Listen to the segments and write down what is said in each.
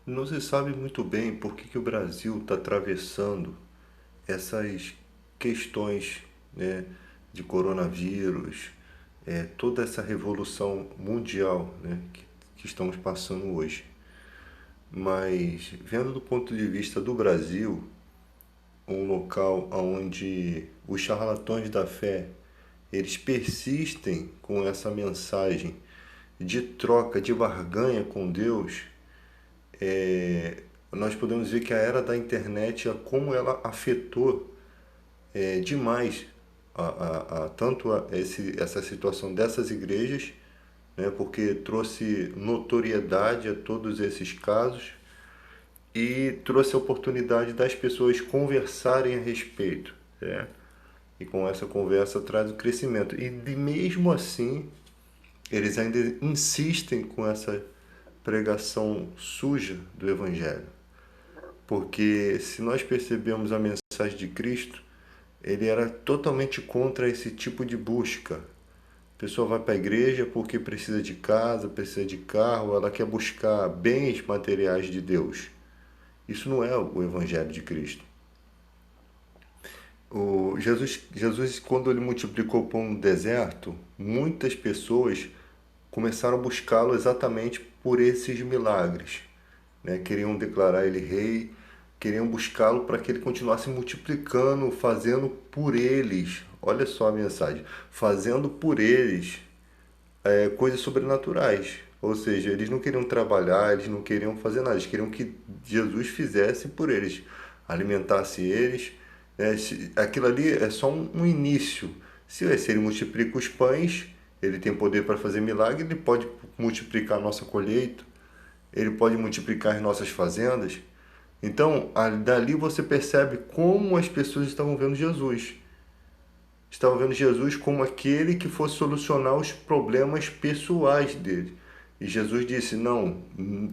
Não se sabe muito bem por que o Brasil está atravessando essas questões, né, de coronavírus, toda essa revolução mundial, né, que estamos passando hoje. Mas, vendo do ponto de vista do Brasil, um local onde os charlatões da fé eles persistem com essa mensagem de troca, de barganha com Deus, nós podemos ver que a era da internet, como ela afetou demais essa situação dessas igrejas, né, porque trouxe notoriedade a todos esses casos e trouxe a oportunidade das pessoas conversarem a respeito, né? E com essa conversa traz o crescimento. E mesmo assim, eles ainda insistem com essa pregação suja do Evangelho. Porque se nós percebemos a mensagem de Cristo, ele era totalmente contra esse tipo de busca. A pessoa vai para a igreja porque precisa de casa, precisa de carro, ela quer buscar bens materiais de Deus. Isso não é o Evangelho de Cristo. Jesus, quando ele multiplicou o pão no deserto, muitas pessoas começaram a buscá-lo exatamente por esses milagres, né? Queriam declarar ele rei, queriam buscá-lo para que ele continuasse multiplicando, fazendo por eles. Olha só a mensagem: fazendo por eles coisas sobrenaturais. Ou seja, eles não queriam trabalhar, eles não queriam fazer nada, eles queriam que Jesus fizesse por eles, alimentasse eles. Né? Aquilo ali é só um início. Se ele multiplica os pães, ele tem poder para fazer milagre, ele pode multiplicar a nossa colheita, ele pode multiplicar as nossas fazendas. Então, dali você percebe como as pessoas estavam vendo Jesus. Estavam vendo Jesus como aquele que fosse solucionar os problemas pessoais dele. E Jesus disse: não,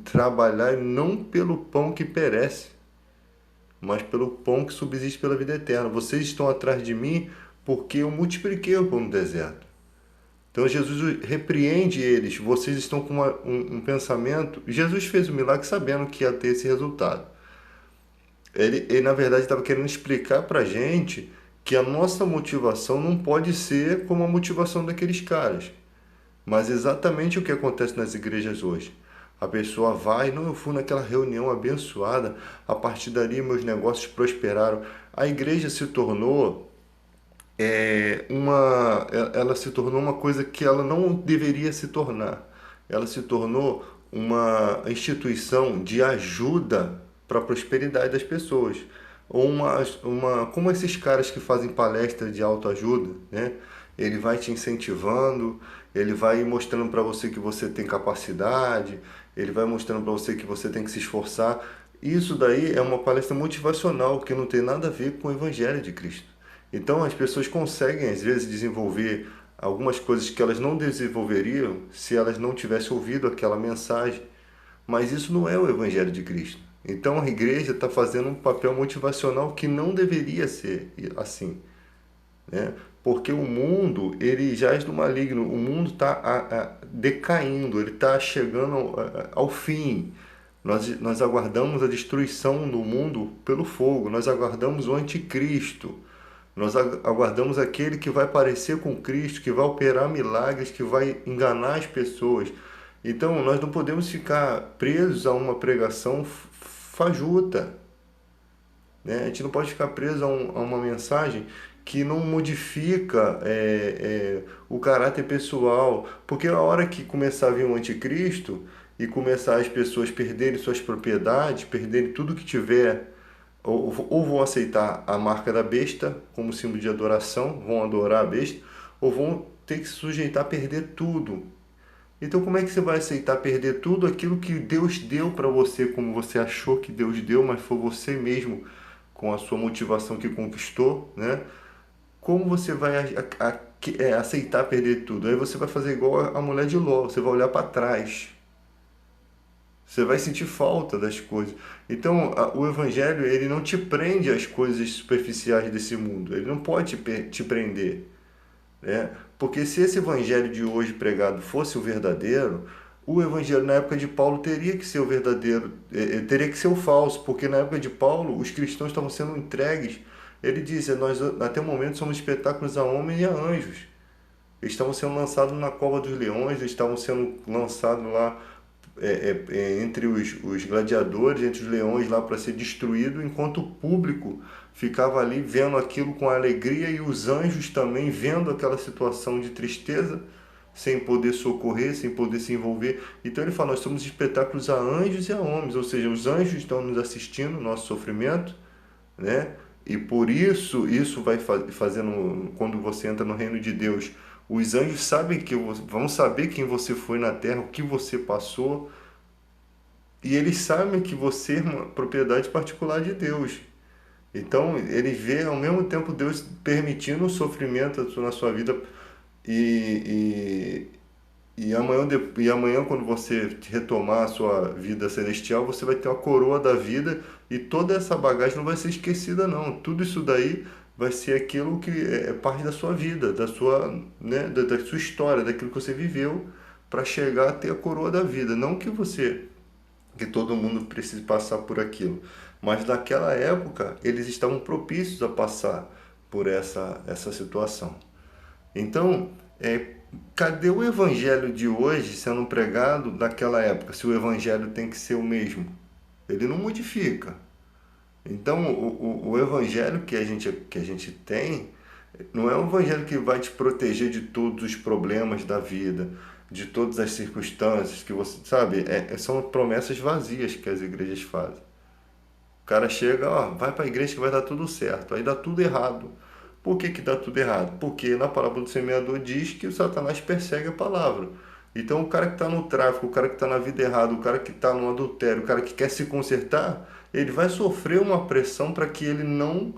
trabalhai não pelo pão que perece, mas pelo pão que subsiste pela vida eterna. Vocês estão atrás de mim porque eu multipliquei o pão no deserto. Então Jesus repreende eles. Vocês estão com um pensamento. Jesus fez o milagre sabendo que ia ter esse resultado. Ele na verdade estava querendo explicar para a gente que a nossa motivação não pode ser como a motivação daqueles caras. Mas exatamente o que acontece nas igrejas hoje. A pessoa vai, não, eu fui naquela reunião abençoada, a partir dali meus negócios prosperaram. A igreja se tornou ela se tornou uma coisa que ela não deveria se tornar. Ela se tornou uma instituição de ajuda para a prosperidade das pessoas. Ou como esses caras que fazem palestra de autoajuda, né? Ele vai te incentivando, ele vai mostrando para você que você tem capacidade, ele vai mostrando para você que você tem que se esforçar. Isso daí é uma palestra motivacional que não tem nada a ver com o Evangelho de Cristo. Então as pessoas conseguem às vezes desenvolver algumas coisas que elas não desenvolveriam se elas não tivessem ouvido aquela mensagem. Mas isso não é o Evangelho de Cristo. Então a igreja está fazendo um papel motivacional que não deveria ser assim, né? Porque o mundo ele jaz do maligno, o mundo está decaindo, ele está chegando ao fim. Nós aguardamos a destruição do mundo pelo fogo, nós aguardamos o anticristo, nós aguardamos aquele que vai parecer com Cristo, que vai operar milagres, que vai enganar as pessoas. Então nós não podemos ficar presos a uma pregação fajuta, né? A gente não pode ficar preso a uma mensagem que não modifica o caráter pessoal, porque a hora que começar a vir um anticristo e começar as pessoas perderem suas propriedades, perderem tudo que tiver, ou vão aceitar a marca da besta como símbolo de adoração, vão adorar a besta, ou vão ter que se sujeitar a perder tudo. Então como é que você vai aceitar perder tudo aquilo que Deus deu para você, como você achou que Deus deu, mas foi você mesmo com a sua motivação que conquistou, né? Como você vai aceitar perder tudo? Aí você vai fazer igual a mulher de Ló, você vai olhar para trás. Você vai sentir falta das coisas. Então, o evangelho, ele não te prende às coisas superficiais desse mundo. Ele não pode te prender, né? Porque se esse evangelho de hoje pregado fosse o verdadeiro, O evangelho na época de Paulo teria que ser o verdadeiro, teria que ser o falso, porque na época de Paulo os cristãos estavam sendo entregues. Ele diz, nós até o momento somos espetáculos a homens e a anjos. Eles estavam sendo lançados na cova dos leões, eles estavam sendo lançados lá entre os gladiadores, entre os leões lá para ser destruído, enquanto o público ficava ali vendo aquilo com alegria e os anjos também vendo aquela situação de tristeza, sem poder socorrer, sem poder se envolver. Então ele fala, nós somos espetáculos a anjos e a homens, ou seja, os anjos estão nos assistindo no nosso sofrimento, né? E por isso, isso vai fazendo, quando você entra no reino de Deus, os anjos sabem vão saber quem você foi na terra, o que você passou, e eles sabem que você é uma propriedade particular de Deus. Então, ele vê ao mesmo tempo Deus permitindo o sofrimento na sua vida e, e amanhã, quando você retomar a sua vida celestial, você vai ter uma coroa da vida e toda essa bagagem não vai ser esquecida, não. Tudo isso daí vai ser aquilo que é parte da sua vida, da sua, né, da sua história, daquilo que você viveu para chegar a ter a coroa da vida. Não que todo mundo precise passar por aquilo, mas naquela época eles estavam propícios a passar por essa situação. Então, cadê o evangelho de hoje sendo pregado naquela época, se o evangelho tem que ser o mesmo? Ele não modifica. Então, o evangelho que a gente tem não é um evangelho que vai te proteger de todos os problemas da vida, de todas as circunstâncias que você, sabe, são promessas vazias que as igrejas fazem. O cara chega, ó, vai para a igreja que vai dar tudo certo, aí dá tudo errado. Por que dá tudo errado? Porque na parábola do semeador diz que o Satanás persegue a palavra. Então o cara que está no tráfico, o cara que está na vida errada, o cara que está no adultério, o cara que quer se consertar, ele vai sofrer uma pressão para que ele não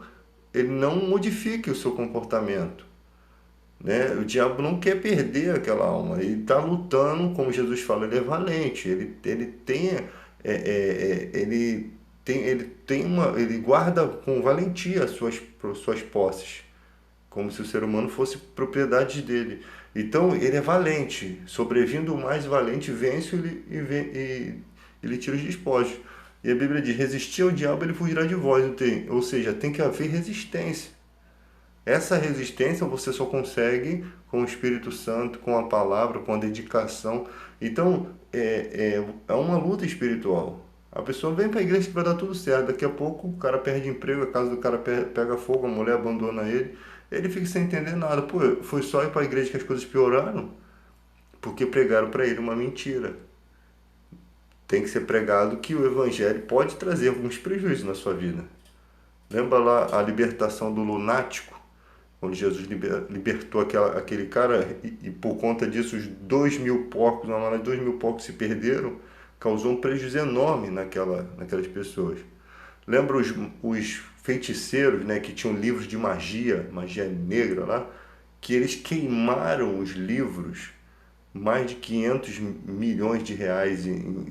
modifique o seu comportamento. Né? O diabo não quer perder aquela alma, ele está lutando, como Jesus fala, ele é valente, ele guarda com valentia suas posses, como se o ser humano fosse propriedade dele. Então ele é valente, sobrevindo o mais valente, vence e lhe tira os despojos. E a Bíblia diz, resistir ao diabo, ele fugirá de vós. Ou seja, tem que haver resistência. Essa resistência você só consegue com o Espírito Santo, com a palavra, com a dedicação. Então, é uma luta espiritual. A pessoa vem para a igreja que vai dar tudo certo. Daqui a pouco o cara perde emprego, a casa do cara pega fogo, a mulher abandona ele. Ele fica sem entender nada. Pô, foi só ir para a igreja que as coisas pioraram? Porque pregaram para ele uma mentira. Tem que ser pregado que o evangelho pode trazer alguns prejuízos na sua vida. Lembra lá a libertação do lunático? Quando Jesus libertou aquele cara e por conta disso os 2.000 porcos, na hora 2.000 porcos se perderam, causou um prejuízo enorme naquelas pessoas. Lembra os feiticeiros, né, que tinham livros de magia negra lá, que eles queimaram os livros, mais de 500 milhões de reais,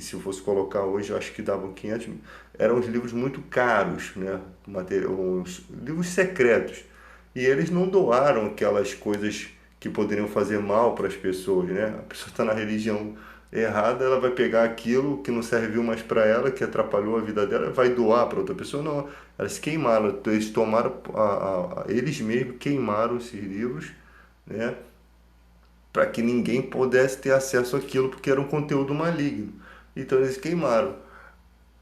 se eu fosse colocar hoje, eu acho que davam 500, eram os livros muito caros, né, os livros secretos. E eles não doaram aquelas coisas que poderiam fazer mal para as pessoas, né? A pessoa está na religião errada, ela vai pegar aquilo que não serviu mais para ela, que atrapalhou a vida dela, vai doar para outra pessoa. Não, elas queimaram, eles tomaram, eles mesmos queimaram esses livros, né? Para que ninguém pudesse ter acesso àquilo, porque era um conteúdo maligno. Então eles queimaram.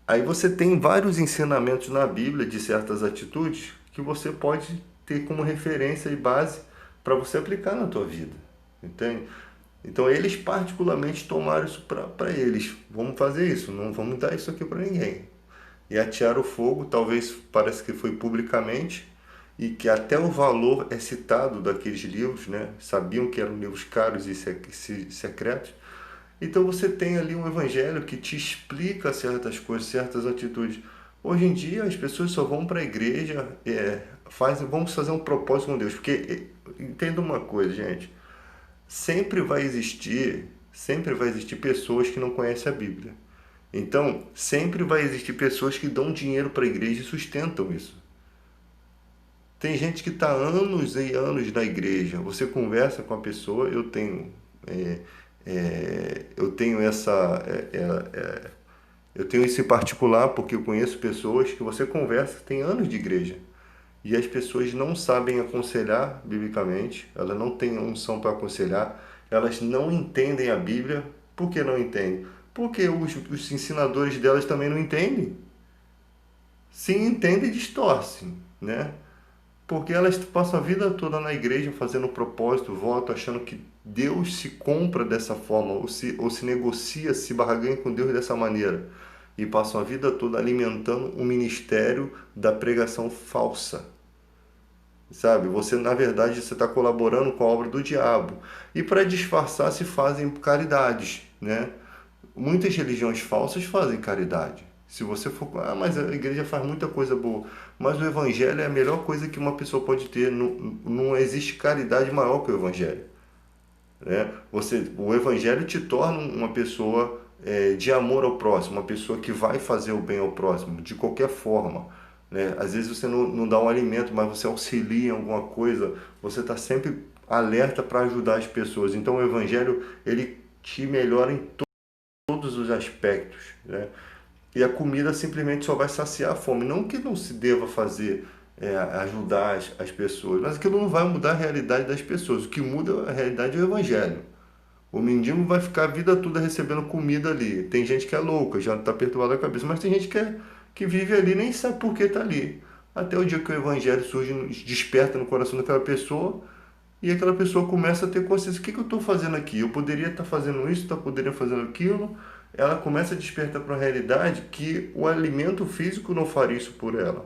Aí você tem vários ensinamentos na Bíblia de certas atitudes que você pode ter como referência e base para você aplicar na tua vida, entende? Então eles particularmente tomaram isso para eles. Vamos fazer isso, não vamos dar isso aqui para ninguém. E atearam o fogo, talvez parece que foi publicamente, e que até o valor é citado daqueles livros, né? Sabiam que eram livros caros e secretos. Então você tem ali um evangelho que te explica certas coisas, certas atitudes. Hoje em dia as pessoas só vão para a igreja, vamos fazer um propósito com Deus. Porque entenda uma coisa, gente, sempre vai existir pessoas que não conhecem a Bíblia. Então, sempre vai existir pessoas que dão dinheiro para a igreja e sustentam isso. Tem gente que está anos e anos na igreja. Você conversa com a pessoa, eu tenho Eu tenho eu tenho isso em particular porque eu conheço pessoas que você conversa, tem anos de igreja, e as pessoas não sabem aconselhar biblicamente, elas não têm unção para aconselhar, elas não entendem a Bíblia. Por que não entendem? Porque os ensinadores delas também não entendem. Se entendem, distorcem, né? Porque elas passam a vida toda na igreja fazendo propósito, voto, achando que Deus se compra dessa forma, ou se negocia, se barganha com Deus dessa maneira. E passam a vida toda alimentando o ministério da pregação falsa. Sabe? Você, na verdade, você está colaborando com a obra do diabo. E para disfarçar, se fazem caridades, né? Muitas religiões falsas fazem caridade. Se você for, mas a igreja faz muita coisa boa. Mas o evangelho é a melhor coisa que uma pessoa pode ter. Não, não existe caridade maior que o evangelho, né? O evangelho te torna uma pessoa de amor ao próximo, uma pessoa que vai fazer o bem ao próximo, de qualquer forma, né? Às vezes você não dá um alimento, mas você auxilia em alguma coisa, você está sempre alerta para ajudar as pessoas. Então o evangelho, ele te melhora em todos os aspectos, né? E a comida simplesmente só vai saciar a fome. Não que não se deva fazer, ajudar as pessoas, mas aquilo não vai mudar a realidade das pessoas. O que muda a realidade é o evangelho. O mendigo vai ficar a vida toda recebendo comida ali. Tem gente que é louca, já está perturbada a cabeça, mas tem gente que vive ali e nem sabe por que está ali. Até o dia que o evangelho surge, desperta no coração daquela pessoa, e aquela pessoa começa a ter consciência: o que eu estou fazendo aqui? Eu poderia estar fazendo isso, poderia estar fazendo aquilo. Ela começa a despertar para a realidade que o alimento físico não faria isso por ela,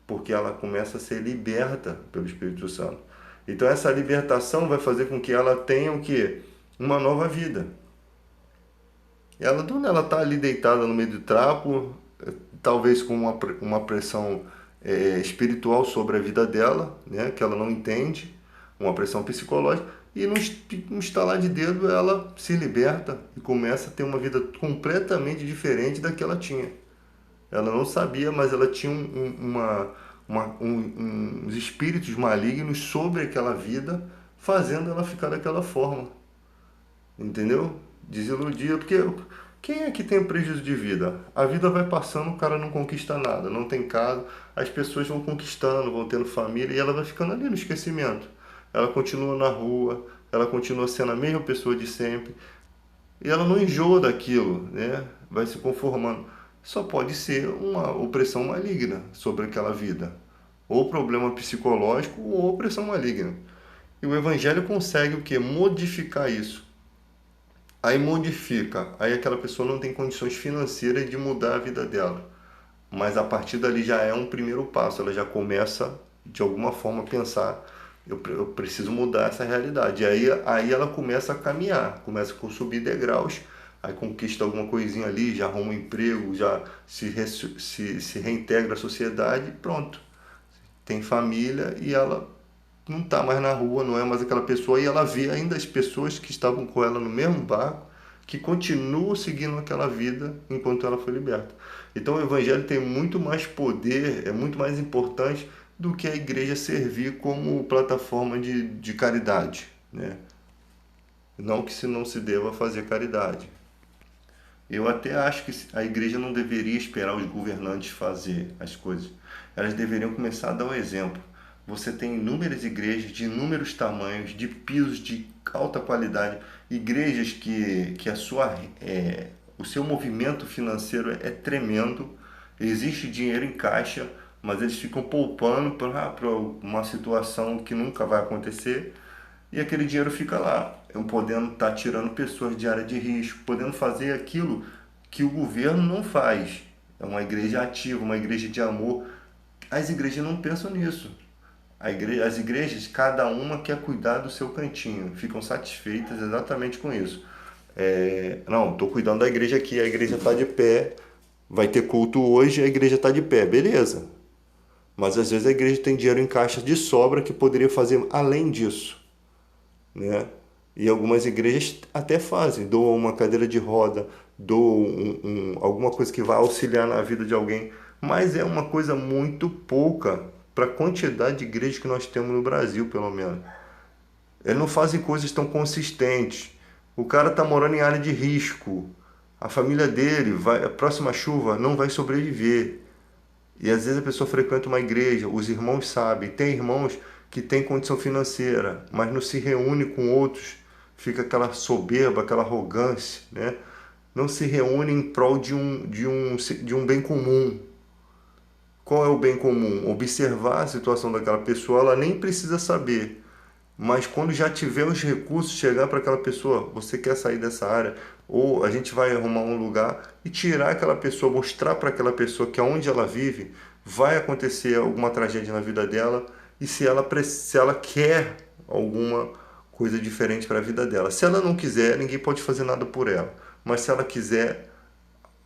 porque ela começa a ser liberta pelo Espírito Santo. Então essa libertação vai fazer com que ela tenha o quê? Uma nova vida. Ela está ali deitada no meio do trapo, talvez com uma pressão espiritual sobre a vida dela, né, que ela não entende, uma pressão psicológica, e num estalar de dedo ela se liberta e começa a ter uma vida completamente diferente da que ela tinha. Ela não sabia, mas ela tinha uns espíritos malignos sobre aquela vida, fazendo ela ficar daquela forma. Entendeu? Desiludia, porque quem é que tem prejuízo de vida? A vida vai passando, o cara não conquista nada, não tem casa, as pessoas vão conquistando, vão tendo família e ela vai ficando ali no esquecimento. Ela continua na rua, ela continua sendo a mesma pessoa de sempre e ela não enjoa daquilo, né? Vai se conformando. Só pode ser uma opressão maligna sobre aquela vida, ou problema psicológico ou opressão maligna. E o evangelho consegue o que? Modificar isso. Aí modifica, aí aquela pessoa não tem condições financeiras de mudar a vida dela. Mas a partir dali já é um primeiro passo, ela já começa de alguma forma a pensar: eu preciso mudar essa realidade. E aí ela começa a caminhar, começa a subir degraus, aí conquista alguma coisinha ali, já arruma um emprego, já se reintegra à sociedade e pronto. Tem família e ela não está mais na rua, não é mais aquela pessoa, e ela vê ainda as pessoas que estavam com ela no mesmo barco, que continuam seguindo aquela vida enquanto ela foi liberta. Então o evangelho tem muito mais poder, é muito mais importante do que a igreja servir como plataforma de caridade, né? Não que se não se deva fazer caridade. Eu até acho que a igreja não deveria esperar os governantes fazer as coisas. Elas deveriam começar a dar o exemplo. Você tem inúmeras igrejas de inúmeros tamanhos, de pisos de alta qualidade, igrejas que o seu movimento financeiro é tremendo, existe dinheiro em caixa, mas eles ficam poupando para uma situação que nunca vai acontecer, e aquele dinheiro fica lá, podendo estar tirando pessoas de área de risco, podendo fazer aquilo que o governo não faz. É uma igreja ativa, uma igreja de amor. As igrejas não pensam nisso. As igrejas, cada uma quer cuidar do seu cantinho, ficam satisfeitas exatamente com isso. Não, estou cuidando da igreja aqui, a igreja está de pé, vai ter culto hoje, a igreja está de pé, beleza. Mas às vezes a igreja tem dinheiro em caixa de sobra que poderia fazer além disso, né? E algumas igrejas até fazem, doam uma cadeira de roda, doam alguma coisa que vai auxiliar na vida de alguém, mas é uma coisa muito pouca para a quantidade de igrejas que nós temos no Brasil, pelo menos. Eles não fazem coisas tão consistentes. O cara está morando em área de risco. A família dele, a próxima chuva, não vai sobreviver. E às vezes a pessoa frequenta uma igreja, os irmãos sabem. Tem irmãos que têm condição financeira, mas não se reúne com outros. Fica aquela soberba, aquela arrogância, né? Não se reúne em prol de um bem comum. Qual é o bem comum? Observar a situação daquela pessoa, ela nem precisa saber. Mas quando já tiver os recursos, chegar para aquela pessoa, você quer sair dessa área, ou a gente vai arrumar um lugar e tirar aquela pessoa, mostrar para aquela pessoa que aonde ela vive, vai acontecer alguma tragédia na vida dela, e se ela quer alguma coisa diferente para a vida dela. Se ela não quiser, ninguém pode fazer nada por ela. Mas se ela quiser,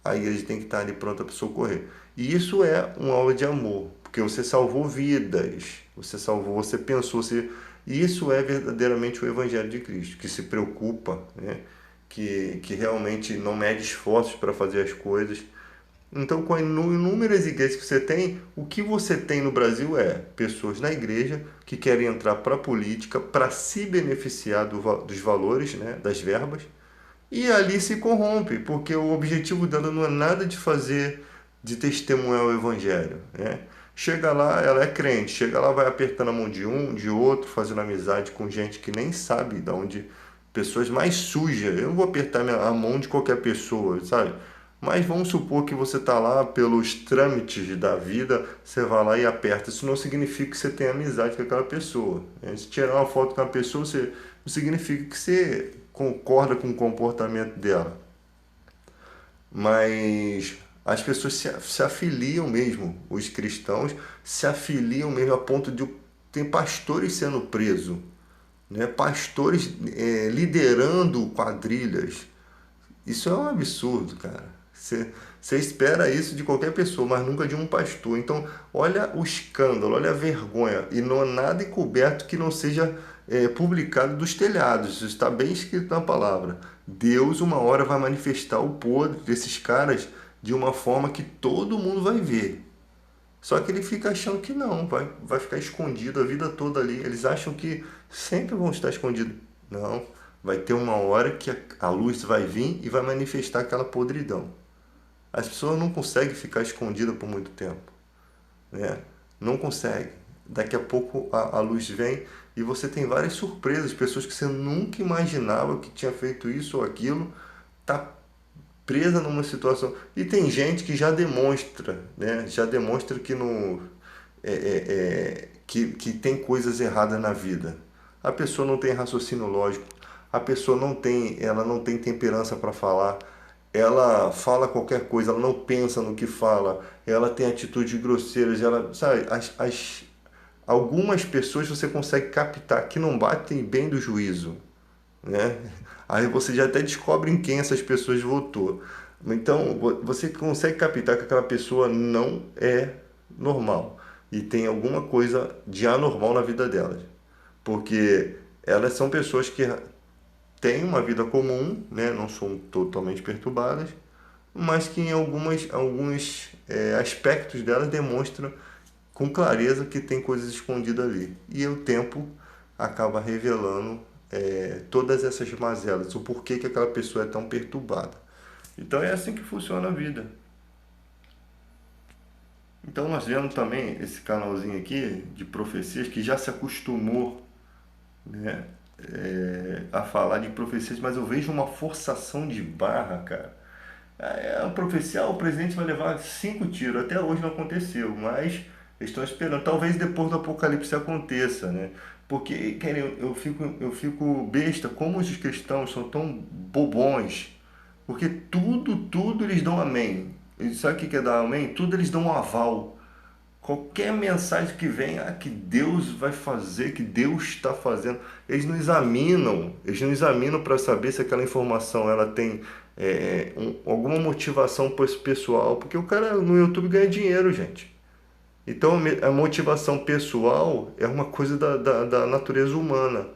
a igreja tem que estar ali pronta para socorrer. E isso é uma aula de amor, porque você salvou vidas, você pensou, e isso é verdadeiramente o Evangelho de Cristo, que se preocupa, né? que realmente não mede esforços para fazer as coisas. Então, com as inúmeras igrejas que você tem, o que você tem no Brasil é pessoas na igreja que querem entrar para a política para se beneficiar dos valores, né? das verbas, e ali se corrompe, porque o objetivo dela não é nada de fazer, de testemunhar o evangelho, né? Chega lá, ela é crente, chega lá, vai apertando a mão de um, de outro, fazendo amizade com gente que nem sabe de onde, pessoas mais sujas. Eu não vou apertar a mão de qualquer pessoa, sabe? Mas vamos supor que você está lá pelos trâmites da vida, você vai lá e aperta. Isso não significa que você tem amizade com aquela pessoa, né? Se tirar uma foto com a pessoa, não significa que você concorda com o comportamento dela. Mas as pessoas se afiliam mesmo, os cristãos se afiliam mesmo a ponto de tem pastores sendo presos, né? Pastores liderando quadrilhas. Isso é um absurdo, cara. Você espera isso de qualquer pessoa, mas nunca de um pastor. Então, olha o escândalo, olha a vergonha. E não há nada encoberto que não seja publicado dos telhados. Isso está bem escrito na palavra. Deus, uma hora, vai manifestar o podre desses caras de uma forma que todo mundo vai ver. Só que ele fica achando que não, vai ficar escondido a vida toda ali. Eles acham que sempre vão estar escondidos. Não, vai ter uma hora que a luz vai vir e vai manifestar aquela podridão. As pessoas não conseguem ficar escondidas por muito tempo, né? Não conseguem. Daqui a pouco a luz vem e você tem várias surpresas, pessoas que você nunca imaginava que tinha feito isso ou aquilo, tá presa numa situação. E tem gente que já demonstra, né? Já demonstra que, que tem coisas erradas na vida. A pessoa não tem raciocínio lógico, a pessoa ela não tem temperança para falar, ela fala qualquer coisa, ela não pensa no que fala, ela tem atitudes grosseiras, ela, sabe, algumas pessoas você consegue captar que não batem bem do juízo, né? Aí você já até descobre em quem essas pessoas votou. Então, você consegue captar que aquela pessoa não é normal e tem alguma coisa de anormal na vida delas. Porque elas são pessoas que têm uma vida comum, né? Não são totalmente perturbadas, mas que em alguns aspectos delas demonstram com clareza que tem coisas escondidas ali. E o tempo acaba revelando todas essas mazelas, o porquê que aquela pessoa é tão perturbada. Então é assim que funciona a vida. Então nós vemos também esse canalzinho aqui de profecias que já se acostumou, né, a falar de profecias, mas eu vejo uma forçação de barra, cara. A profecia, o presidente vai levar 5 tiros, até hoje não aconteceu, mas eles estão esperando. Talvez depois do apocalipse aconteça, né? Porque, querem, eu fico besta, como os cristãos são tão bobões, porque tudo eles dão amém. E sabe o que é dar amém? Tudo eles dão um aval. Qualquer mensagem que vem, que Deus vai fazer, que Deus está fazendo, eles não examinam para saber se aquela informação ela tem alguma motivação pessoal, porque o cara no YouTube ganha dinheiro, gente. Então a motivação pessoal é uma coisa da natureza humana.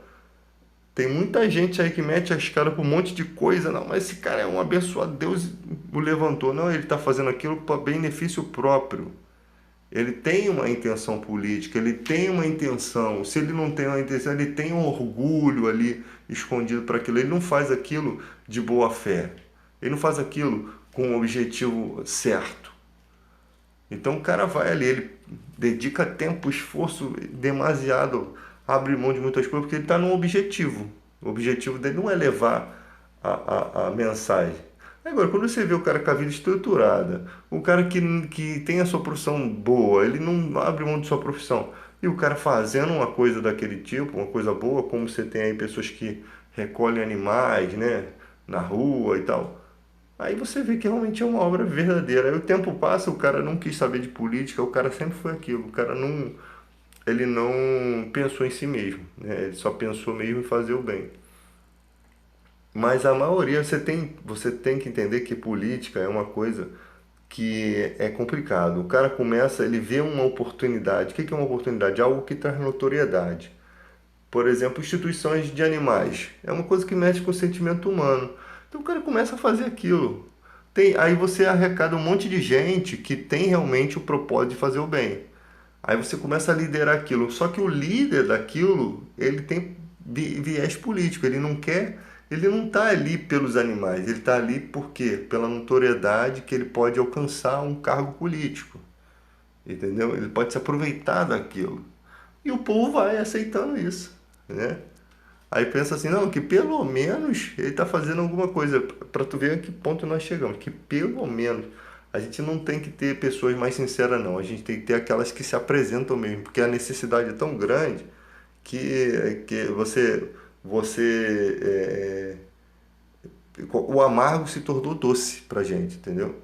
Tem muita gente aí que mete as caras por um monte de coisa, não, mas esse cara é um abençoado, Deus o levantou. Não, ele está fazendo aquilo para benefício próprio. Ele tem uma intenção política, ele tem uma intenção. Se ele não tem uma intenção, ele tem um orgulho ali escondido para aquilo. Ele não faz aquilo de boa fé. Ele não faz aquilo com o objetivo certo. Então o cara vai ali, ele dedica tempo, esforço demasiado, abre mão de muitas coisas, porque ele está num objetivo. O objetivo dele não é levar a mensagem. Agora, quando você vê o cara com a vida estruturada, o cara que tem a sua profissão boa, ele não abre mão de sua profissão, e o cara fazendo uma coisa daquele tipo, uma coisa boa, como você tem aí pessoas que recolhem animais, né, na rua e tal. Aí você vê que realmente é uma obra verdadeira. Aí o tempo passa, o cara não quis saber de política, o cara sempre foi aquilo. O cara não, ele não pensou em si mesmo, né? Ele só pensou mesmo em fazer o bem. Mas a maioria você tem que entender que política é uma coisa que é complicado. O cara começa, ele vê uma oportunidade. O que é uma oportunidade? Algo que traz notoriedade. Por exemplo, instituições de animais. É uma coisa que mexe com o sentimento humano. Então o cara começa a fazer aquilo. Aí você arrecada um monte de gente que tem realmente o propósito de fazer o bem. Aí você começa a liderar aquilo. Só que o líder daquilo, ele tem viés político. Ele não está ali pelos animais. Ele está ali por quê? Pela notoriedade que ele pode alcançar um cargo político. Entendeu? Ele pode se aproveitar daquilo. E o povo vai aceitando isso, né? Aí pensa assim, não, que pelo menos ele está fazendo alguma coisa. Para tu ver a que ponto nós chegamos. Que pelo menos a gente não tem que ter pessoas mais sinceras, não. A gente tem que ter aquelas que se apresentam mesmo. Porque a necessidade é tão grande que o amargo se tornou doce pra gente, entendeu?